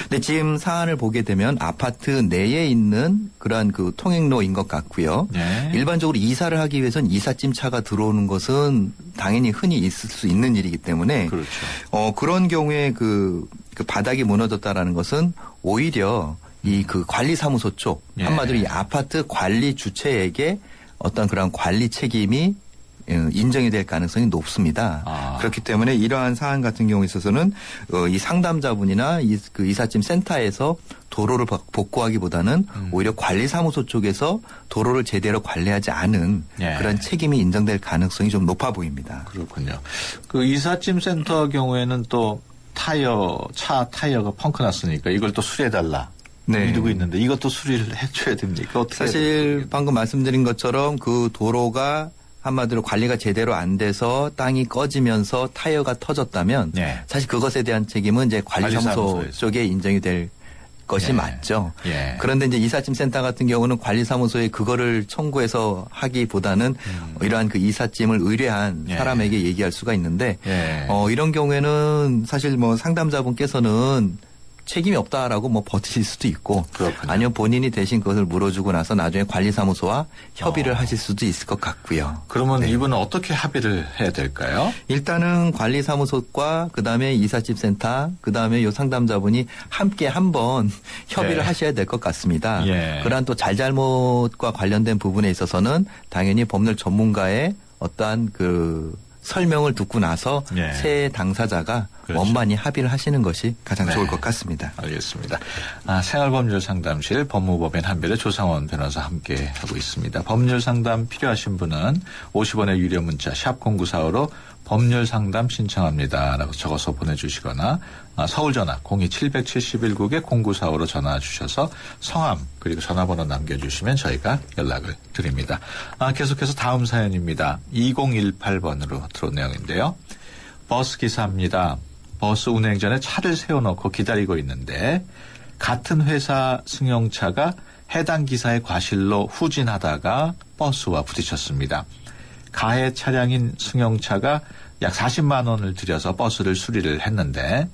Speaker 8: 근데 지금 사안을 보게 되면 아파트 내에 있는 그러한 그 통행로인 것 같고요.
Speaker 1: 예.
Speaker 8: 일반적으로 이사를 하기 위해서는 이삿짐 차가 들어오는 것은 당연히 흔히 있을 수 있는 일이기 때문에
Speaker 1: 그렇죠.
Speaker 8: 그런 경우에 그 바닥이 무너졌다라는 것은 오히려 이 그 관리사무소 쪽
Speaker 1: 예.
Speaker 8: 한마디로 이 아파트 관리 주체에게 어떤 그런 관리 책임이 인정이 될 가능성이 높습니다. 그렇기 때문에 이러한 사안 같은 경우에 있어서는 이 상담자분이나 그 이삿짐 센터에서 도로를 복구하기보다는 오히려 관리사무소 쪽에서 도로를 제대로 관리하지 않은
Speaker 1: 예.
Speaker 8: 그런 책임이 인정될 가능성이 좀 높아 보입니다.
Speaker 1: 그렇군요. 그 이삿짐 센터 경우에는 또 차 타이어가 펑크 났으니까 이걸 또 수리해달라.
Speaker 8: 네.
Speaker 1: 이러고 있는데 이것도 수리를 해줘야 됩니까? 어떻게
Speaker 8: 사실 방금 말씀드린 것처럼 그 도로가 한마디로 관리가 제대로 안 돼서 땅이 꺼지면서 타이어가 터졌다면
Speaker 1: 네.
Speaker 8: 사실 그것에 대한 책임은 이제 관리사무소 쪽에 인정이 될 것이
Speaker 1: 네.
Speaker 8: 맞죠.
Speaker 1: 예.
Speaker 8: 그런데 이제 이삿짐 센터 같은 경우는 관리사무소에 그거를 청구해서 하기보다는 이러한 그 이삿짐을 의뢰한
Speaker 1: 예.
Speaker 8: 사람에게 얘기할 수가 있는데
Speaker 1: 예.
Speaker 8: 이런 경우에는 사실 뭐 상담자분께서는 책임이 없다라고 뭐 버티실 수도 있고
Speaker 1: 그렇군요.
Speaker 8: 아니면 본인이 대신 그것을 물어주고 나서 나중에 관리사무소와 협의를 하실 수도 있을 것 같고요.
Speaker 1: 그러면
Speaker 8: 네.
Speaker 1: 이분은 어떻게 합의를 해야 될까요?
Speaker 8: 일단은 관리사무소과 그다음에 이삿짐 센터 그다음에 이 상담자분이 함께 한번 협의를
Speaker 1: 예.
Speaker 8: 하셔야 될 것 같습니다.
Speaker 1: 예.
Speaker 8: 그러한 또 잘잘못과 관련된 부분에 있어서는 당연히 법률 전문가의 어떠한 그 설명을 듣고 나서
Speaker 1: 예.
Speaker 8: 새 당사자가
Speaker 1: 그렇죠.
Speaker 8: 원만히 합의를 하시는 것이 가장
Speaker 1: 네.
Speaker 8: 좋을 것 같습니다.
Speaker 1: 알겠습니다. 생활법률 상담실 법무법인 한별의 조상원 변호사 함께 하고 있습니다. 법률 상담 필요하신 분은 50원의 유료 문자 샵 0945로 법률 상담 신청합니다. 라고 적어서 보내주시거나 서울전화 02771국에 0945로 전화 주셔서 성함 그리고 전화번호 남겨주시면 저희가 연락을 드립니다. 계속해서 다음 사연입니다. 2018번으로 들어온 내용인데요. 버스 기사입니다. 버스 운행 전에 차를 세워놓고 기다리고 있는데 같은 회사 승용차가 해당 기사의 과실로 후진하다가 버스와 부딪혔습니다. 가해 차량인 승용차가 약 40만 원을 들여서 버스를 수리를 했는데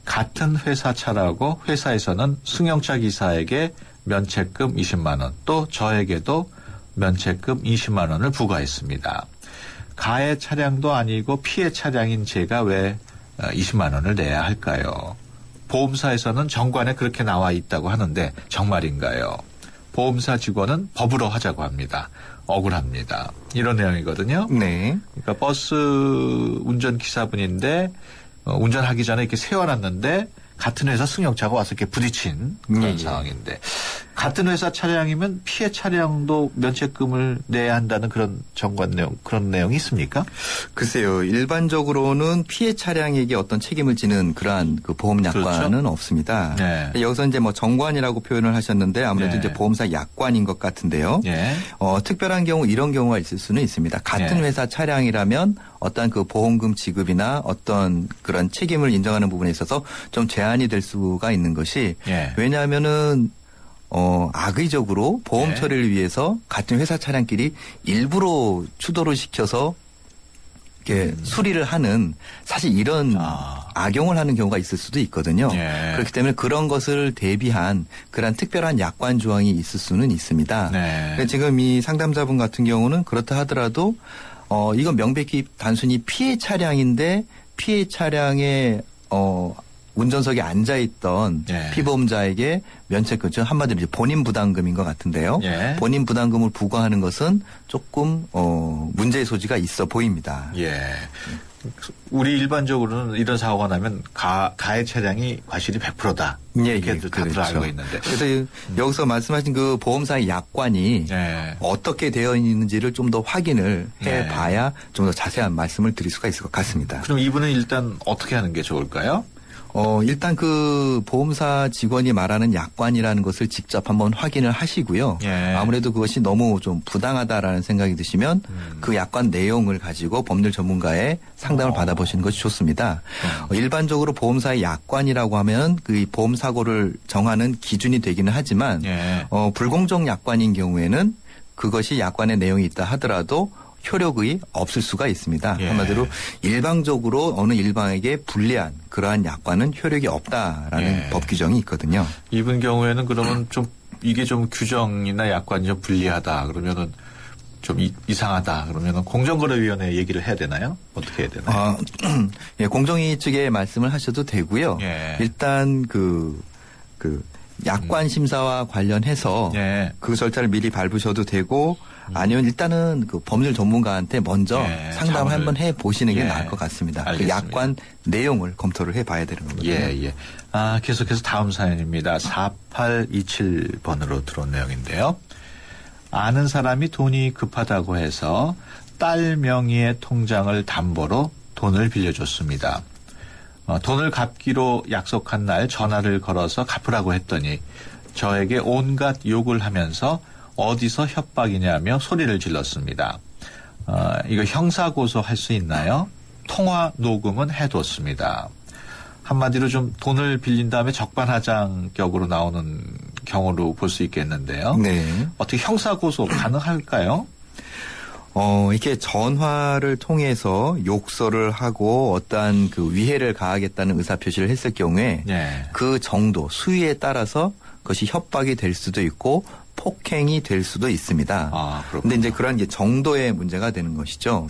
Speaker 1: 같은 회사 차라고 회사에서는 승용차 기사에게 면책금 20만 원 또 저에게도 면책금 20만 원을 부과했습니다. 가해 차량도 아니고 피해 차량인 제가 왜 20만 원을 내야 할까요? 보험사에서는 정관에 그렇게 나와 있다고 하는데 정말인가요? 보험사 직원은 법으로 하자고 합니다. 억울합니다. 이런 내용이거든요.
Speaker 8: 네.
Speaker 1: 그러니까 버스 운전기사분인데 운전하기 전에 이렇게 세워놨는데 같은 회사 승용차가 와서 이렇게 부딪힌 그런 상황인데 같은 회사 차량이면 피해 차량도 면책금을 내야 한다는 그런 정관 내용 그런 내용이 있습니까?
Speaker 8: 글쎄요. 일반적으로는 피해 차량에게 어떤 책임을 지는 그러한 그 보험 약관은 그렇죠? 없습니다. 네. 여기서 이제 뭐 정관이라고 표현을 하셨는데 아무래도 이제 보험사 약관인 것 같은데요. 특별한 경우 이런 경우가 있을 수는 있습니다. 같은 회사 차량이라면 어떤 그 보험금 지급이나 어떤 그런 책임을 인정하는 부분에 있어서 좀 제한이 될 수가 있는 것이 왜냐하면은 악의적으로 보험 처리를 위해서 같은 회사 차량끼리 일부러 추돌을 시켜서 이렇게 수리를 하는 사실 이런 악용을 하는 경우가 있을 수도 있거든요. 그렇기 때문에 그런 것을 대비한 그런 특별한 약관 조항이 있을 수는 있습니다. 지금 이 상담자분 같은 경우는 그렇다 하더라도 이건 명백히 단순히 피해 차량인데 피해 차량에 운전석에 앉아있던 피보험자에게 면책금, 즉 한마디로 이제 본인 부담금인 것 같은데요. 본인 부담금을 부과하는 것은 조금 문제의 소지가 있어 보입니다.
Speaker 1: 우리 일반적으로는 이런 사고가 나면 가해 차량이 과실이 100%다. 이렇게 그렇죠. 알고 있는데.
Speaker 8: 그래서 여기서 말씀하신 그 보험사의 약관이 어떻게 되어 있는지를 좀 더 확인을 해봐야 좀 더 자세한 말씀을 드릴 수가 있을 것 같습니다.
Speaker 1: 그럼 이분은 일단 어떻게 하는 게 좋을까요?
Speaker 8: 일단 그 보험사 직원이 말하는 약관이라는 것을 직접 한번 확인을 하시고요. 아무래도 그것이 너무 좀 부당하다라는 생각이 드시면 그 약관 내용을 가지고 법률 전문가의 상담을 받아보시는 것이 좋습니다. 일반적으로 보험사의 약관이라고 하면 그 보험 사고를 정하는 기준이 되기는 하지만 불공정 약관인 경우에는 그것이 약관의 내용이 있다 하더라도 효력이 없을 수가 있습니다. 한마디로 일방적으로 어느 일방에게 불리한 그러한 약관은 효력이 없다라는 법 규정이 있거든요.
Speaker 1: 이분 경우에는 그러면 좀 이게 좀 규정이나 약관이 좀 불리하다 그러면은 좀 이상하다 그러면은 공정거래위원회 얘기를 해야 되나요? 어떻게 해야 되나요?
Speaker 8: 공정위 측에 말씀을 하셔도 되고요. 일단 그 약관 심사와 관련해서 그 절차를 미리 밟으셔도 되고 아니면 일단은 그 법률 전문가한테 먼저 상담을 한번 해 보시는 게 나을 것 같습니다. 그 약관 내용을 검토를 해 봐야 되는 거거든요.
Speaker 1: 계속해서 다음 사연입니다. 4827번으로 들어온 내용인데요. 아는 사람이 돈이 급하다고 해서 딸 명의의 통장을 담보로 돈을 빌려줬습니다. 돈을 갚기로 약속한 날 전화를 걸어서 갚으라고 했더니 저에게 온갖 욕을 하면서 어디서 협박이냐며 소리를 질렀습니다. 이거 형사고소할 수 있나요? 통화 녹음은 해뒀습니다. 한마디로 좀 돈을 빌린 다음에 적반하장격으로 나오는 경우로 볼 수 있겠는데요. 어떻게 형사고소 가능할까요?
Speaker 8: 이렇게 전화를 통해서 욕설을 하고 어떠한 그 위해를 가하겠다는 의사표시를 했을 경우에 그 정도, 수위에 따라서 그것이 협박이 될 수도 있고 폭행이 될 수도 있습니다. 그런데 이제 그런 게 정도의 문제가 되는 것이죠.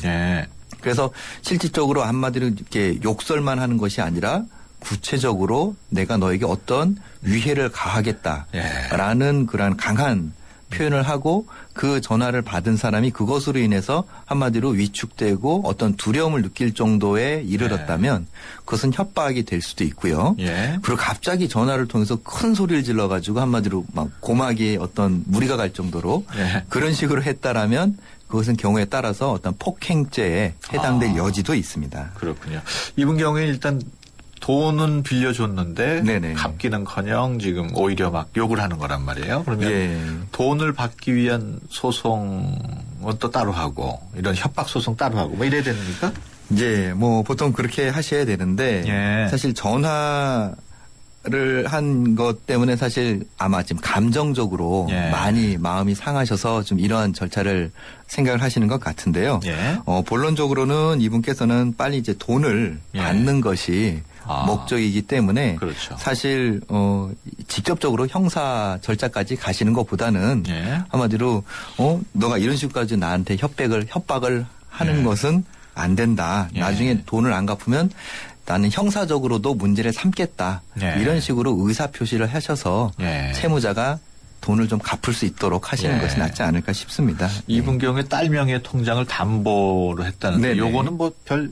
Speaker 8: 그래서 실질적으로 한마디로 이렇게 욕설만 하는 것이 아니라 구체적으로 내가 너에게 어떤 위해를 가하겠다라는 그런 강한 표현을 하고 그 전화를 받은 사람이 그것으로 인해서 한마디로 위축되고 어떤 두려움을 느낄 정도에 이르렀다면 그것은 협박이 될 수도 있고요. 그리고 갑자기 전화를 통해서 큰 소리를 질러가지고 한마디로 막 고막에 어떤 무리가 갈 정도로 그런 식으로 했다라면 그것은 경우에 따라서 어떤 폭행죄에 해당될 여지도 있습니다.
Speaker 1: 그렇군요. 이분 경우에 일단 돈은 빌려줬는데
Speaker 8: 네네.
Speaker 1: 갚기는커녕 지금 오히려 막 욕을 하는 거란 말이에요. 그러면
Speaker 8: 예.
Speaker 1: 돈을 받기 위한 소송은 또 따로 하고 이런 협박 소송 따로 하고 뭐 이래야 됩니까?
Speaker 8: 예, 뭐 보통 그렇게 하셔야 되는데
Speaker 1: 예.
Speaker 8: 사실 전화를 한 것 때문에 사실 아마 지금 감정적으로
Speaker 1: 예.
Speaker 8: 많이 마음이 상하셔서 좀 이러한 절차를 생각을 하시는 것 같은데요.
Speaker 1: 예.
Speaker 8: 본론적으로는 이분께서는 빨리 이제 돈을
Speaker 1: 예.
Speaker 8: 받는 것이 목적이기 때문에
Speaker 1: 그렇죠.
Speaker 8: 사실 직접적으로 형사 절차까지 가시는 것보다는
Speaker 1: 예.
Speaker 8: 한마디로 너가 이런 식으로까지 나한테 협박을 하는
Speaker 1: 예.
Speaker 8: 것은 안 된다.
Speaker 1: 예.
Speaker 8: 나중에 돈을 안 갚으면 나는 형사적으로도 문제를 삼겠다.
Speaker 1: 예.
Speaker 8: 이런 식으로 의사표시를 하셔서
Speaker 1: 예.
Speaker 8: 채무자가 돈을 좀 갚을 수 있도록 하시는
Speaker 1: 예.
Speaker 8: 것이 낫지 않을까 싶습니다.
Speaker 1: 이분 경우에 딸 명의 통장을 담보로 했다는데
Speaker 8: 네네.
Speaker 1: 요거는 뭐 별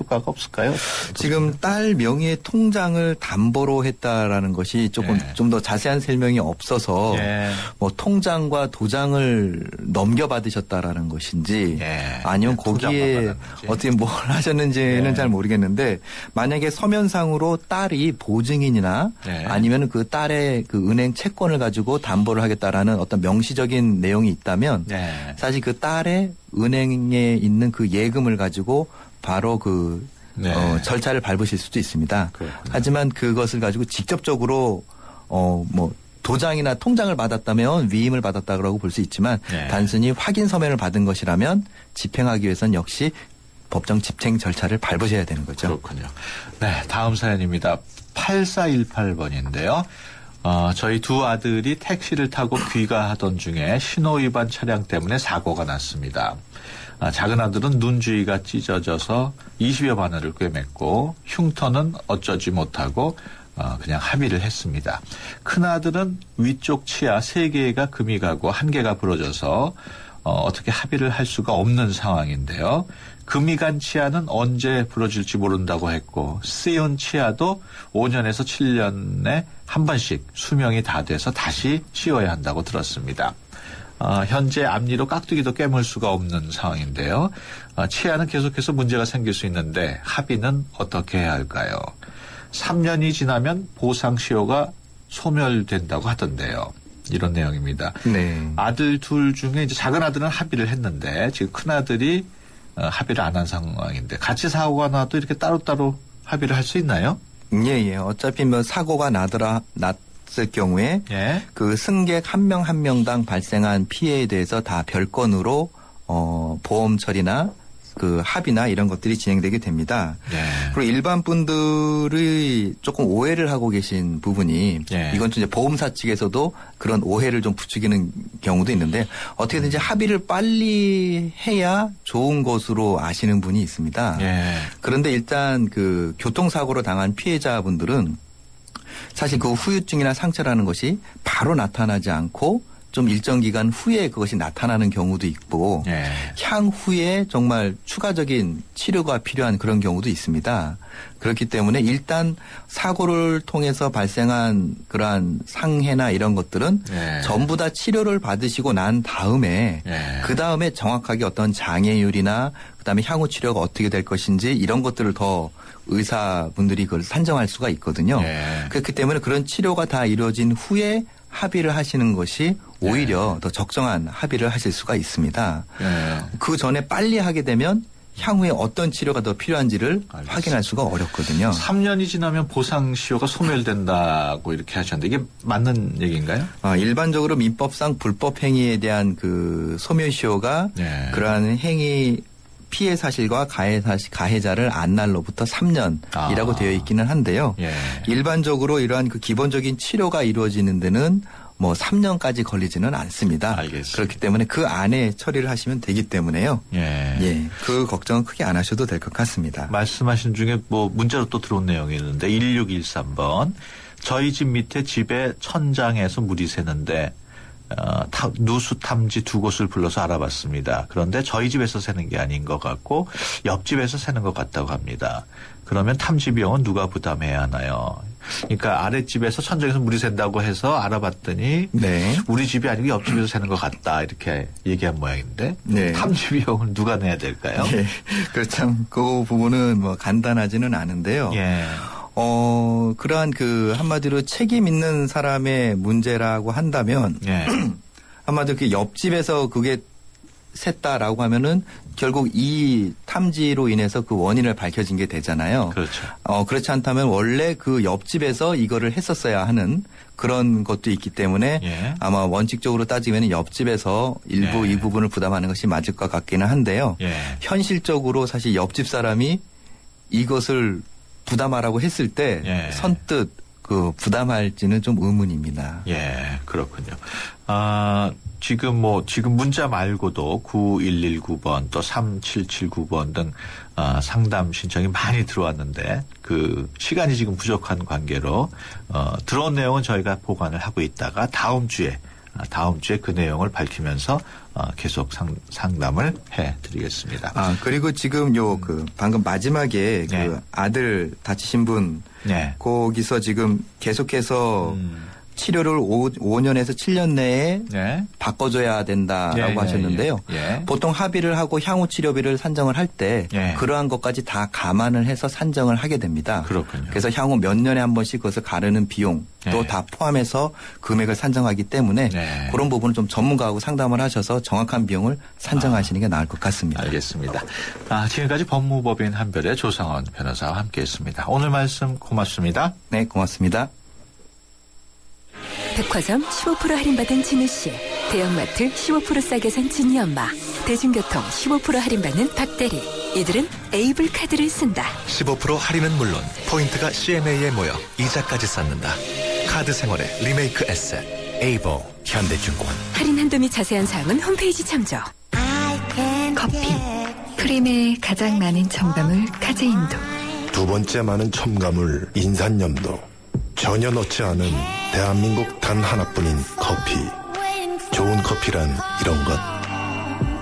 Speaker 1: 효과가 없을까요?
Speaker 8: 지금 딸 명의의 통장을 담보로 했다라는 것이 조금
Speaker 1: 예.
Speaker 8: 좀 더 자세한 설명이 없어서
Speaker 1: 예.
Speaker 8: 뭐 통장과 도장을 넘겨받으셨다라는 것인지
Speaker 1: 예.
Speaker 8: 아니면
Speaker 1: 통장만
Speaker 8: 거기에
Speaker 1: 받았는지.
Speaker 8: 어떻게 뭘 하셨는지는
Speaker 1: 예.
Speaker 8: 잘 모르겠는데 만약에 서면상으로 딸이 보증인이나
Speaker 1: 예.
Speaker 8: 아니면 그 딸의 그 은행 채권을 가지고 담보를 하겠다라는 어떤 명시적인 내용이 있다면
Speaker 1: 예.
Speaker 8: 사실 그 딸의 은행에 있는 그 예금을 가지고 바로
Speaker 1: 네.
Speaker 8: 절차를 밟으실 수도 있습니다.
Speaker 1: 그렇구나.
Speaker 8: 하지만 그것을 가지고 직접적으로 뭐 도장이나 통장을 받았다면 위임을 받았다고 볼 수 있지만
Speaker 1: 네.
Speaker 8: 단순히 확인 서면을 받은 것이라면 집행하기 위해서는 역시 법정 집행 절차를 밟으셔야 되는 거죠.
Speaker 1: 그렇군요. 네, 다음 사연입니다. 8418번인데요. 저희 두 아들이 택시를 타고 귀가하던 중에 신호위반 차량 때문에 사고가 났습니다. 작은 아들은 눈 주위가 찢어져서 20여 바늘을 꿰맸고 흉터는 어쩌지 못하고 그냥 합의를 했습니다. 큰 아들은 위쪽 치아 3개가 금이 가고 1개가 부러져서 어떻게 합의를 할 수가 없는 상황인데요. 금이 간 치아는 언제 부러질지 모른다고 했고 쓰여온 치아도 5년에서 7년에 한 번씩 수명이 다 돼서 다시 씌워야 한다고 들었습니다. 현재 앞니로 깍두기도 깨물 수가 없는 상황인데요. 치아는 계속해서 문제가 생길 수 있는데 합의는 어떻게 해야 할까요? 3년이 지나면 보상시효가 소멸된다고 하던데요. 이런 내용입니다.
Speaker 8: 네.
Speaker 1: 아들 둘 중에 이제 작은 아들은 합의를 했는데 지금 큰 아들이 합의를 안 한 상황인데 같이 사고가 나도 이렇게 따로따로 합의를 할 수 있나요?
Speaker 8: 예. 어차피 뭐 사고가 났을 경우에
Speaker 1: 예.
Speaker 8: 그 승객 한 명 한 명당 발생한 피해에 대해서 다 별건으로 보험 처리나 그 합의나 이런 것들이 진행되게 됩니다.
Speaker 1: 예.
Speaker 8: 그리고 일반 분들이 조금 오해를 하고 계신 부분이
Speaker 1: 예.
Speaker 8: 이건 좀 이제 보험사 측에서도 그런 오해를 좀 부추기는 경우도 있는데 어떻게든지 합의를 빨리 해야 좋은 것으로 아시는 분이 있습니다.
Speaker 1: 예.
Speaker 8: 그런데 일단 그 교통사고로 당한 피해자분들은 사실 그 후유증이나 상처라는 것이 바로 나타나지 않고 좀 일정 기간 후에 그것이 나타나는 경우도 있고
Speaker 1: 예.
Speaker 8: 향후에 정말 추가적인 치료가 필요한 그런 경우도 있습니다. 그렇기 때문에 일단 사고를 통해서 발생한 그러한 상해나 이런 것들은
Speaker 1: 예.
Speaker 8: 전부 다 치료를 받으시고 난 다음에
Speaker 1: 예.
Speaker 8: 그 다음에 정확하게 어떤 장애율이나 그다음에 향후 치료가 어떻게 될 것인지 이런 것들을 더 의사분들이 그걸 산정할 수가 있거든요.
Speaker 1: 예.
Speaker 8: 그렇기 때문에 그런 치료가 다 이루어진 후에 합의를 하시는 것이 오히려 더 적정한 합의를 하실 수가 있습니다.
Speaker 1: 예.
Speaker 8: 그 전에 빨리 하게 되면 향후에 어떤 치료가 더 필요한지를
Speaker 1: 알겠습니다.
Speaker 8: 확인할 수가 어렵거든요. 3년이
Speaker 1: 지나면 보상시효가 소멸된다고 이렇게 하셨는데 이게 맞는 얘기인가요?
Speaker 8: 일반적으로 민법상 불법 행위에 대한 그 소멸시효가
Speaker 1: 예.
Speaker 8: 그러한 행위 피해 사실과 가해자를 안 날로부터 3년이라고 되어 있기는 한데요.
Speaker 1: 예.
Speaker 8: 일반적으로 이러한 그 기본적인 치료가 이루어지는 데는 뭐 3년까지 걸리지는 않습니다.
Speaker 1: 알겠습니다.
Speaker 8: 그렇기 때문에 그 안에 처리를 하시면 되기 때문에요.
Speaker 1: 예.
Speaker 8: 그 걱정은 크게 안 하셔도 될 것 같습니다.
Speaker 1: 말씀하신 중에 뭐 문자로 또 들어온 내용이 있는데 1613번 저희 집 밑에 집의 천장에서 물이 새는데 누수 탐지 2곳을 불러서 알아봤습니다. 그런데 저희 집에서 새는 게 아닌 것 같고 옆집에서 새는 것 같다고 합니다. 그러면 탐지 비용은 누가 부담해야 하나요? 그러니까 아랫집에서 천정에서 물이 샌다고 해서 알아봤더니
Speaker 8: 네.
Speaker 1: 우리 집이 아니고 옆집에서 새는 것 같다 이렇게 얘기한 모양인데
Speaker 8: 네.
Speaker 1: 탐지 비용을 누가 내야 될까요?
Speaker 8: 네. 그렇죠. 그 부분은 뭐 간단하지는 않은데요.
Speaker 1: 예.
Speaker 8: 그러한 그 한마디로 책임 있는 사람의 문제라고 한다면
Speaker 1: 예.
Speaker 8: 한마디로 그 옆집에서 그게 샜다라고 하면은 결국 이 탐지로 인해서 그 원인을 밝혀진 게 되잖아요.
Speaker 1: 그렇죠.
Speaker 8: 그렇지 않다면 원래 그 옆집에서 이거를 했었어야 하는 그런 것도 있기 때문에
Speaker 1: 예.
Speaker 8: 아마 원칙적으로 따지면 옆집에서 일부 이 부분을 부담하는 것이 맞을 것 같기는 한데요.
Speaker 1: 예.
Speaker 8: 현실적으로 사실 옆집 사람이 이것을 부담하라고 했을 때
Speaker 1: 예.
Speaker 8: 선뜻 그 부담할지는 좀 의문입니다.
Speaker 1: 예, 그렇군요. 지금 문자 말고도 9119번 또 3779번 등 상담 신청이 많이 들어왔는데 그 시간이 지금 부족한 관계로 들어온 내용은 저희가 보관을 하고 있다가 다음 주에 그 내용을 밝히면서 계속 상담을 해드리겠습니다.
Speaker 8: 그리고 지금 방금 마지막에
Speaker 1: 네.
Speaker 8: 그 아들 다치신 분
Speaker 1: 네.
Speaker 8: 거기서 지금 계속해서 치료를 5년에서 7년 내에
Speaker 1: 네.
Speaker 8: 바꿔줘야 된다라고 하셨는데요. 보통 합의를 하고 향후 치료비를 산정을 할 때 그러한 것까지 다 감안을 해서 산정을 하게 됩니다.
Speaker 1: 그렇군요.
Speaker 8: 그래서 향후 몇 년에 한 번씩 그것을 가르는 비용 또 다 포함해서 금액을 산정하기 때문에 그런 부분은 좀 전문가하고 상담을 하셔서 정확한 비용을 산정하시는 게 나을 것 같습니다.
Speaker 1: 알겠습니다. 지금까지 법무법인 한별의 조상원 변호사와 함께했습니다. 오늘 말씀 고맙습니다.
Speaker 8: 네, 고맙습니다.
Speaker 9: 백화점 15% 할인받은 진우 씨, 대형마트 15% 싸게 산 진이 엄마, 대중교통 15% 할인받는 박대리. 이들은 에이블 카드를 쓴다.
Speaker 10: 15% 할인은 물론 포인트가 CNA에 모여 이자까지 쌓는다. 카드 생활의 리메이크 에셋 에이블 현대증권.
Speaker 9: 할인 한도 및 자세한 사항은 홈페이지 참조.
Speaker 11: 커피. 프림의 가장 많은 첨가물 카제인도.
Speaker 12: 두 번째 많은 첨가물 인산염도. 전혀 넣지 않은 대한민국 단 하나뿐인 커피. 좋은 커피란 이런 것.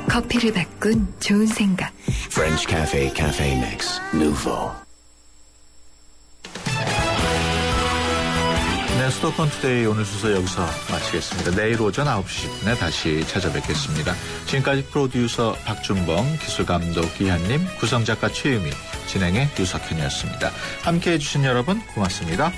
Speaker 11: 커피를 바꾼 좋은 생각.
Speaker 13: French Cafe Cafe Mix Nouveau.
Speaker 1: 네, 수도권 투데이 오늘 순서 여기서 마치겠습니다. 내일 오전 9시 10분에 다시 찾아뵙겠습니다. 지금까지 프로듀서 박준봉, 기술감독 기한님, 구성작가 최유미, 진행의 유석현이었습니다. 함께해 주신 여러분 고맙습니다.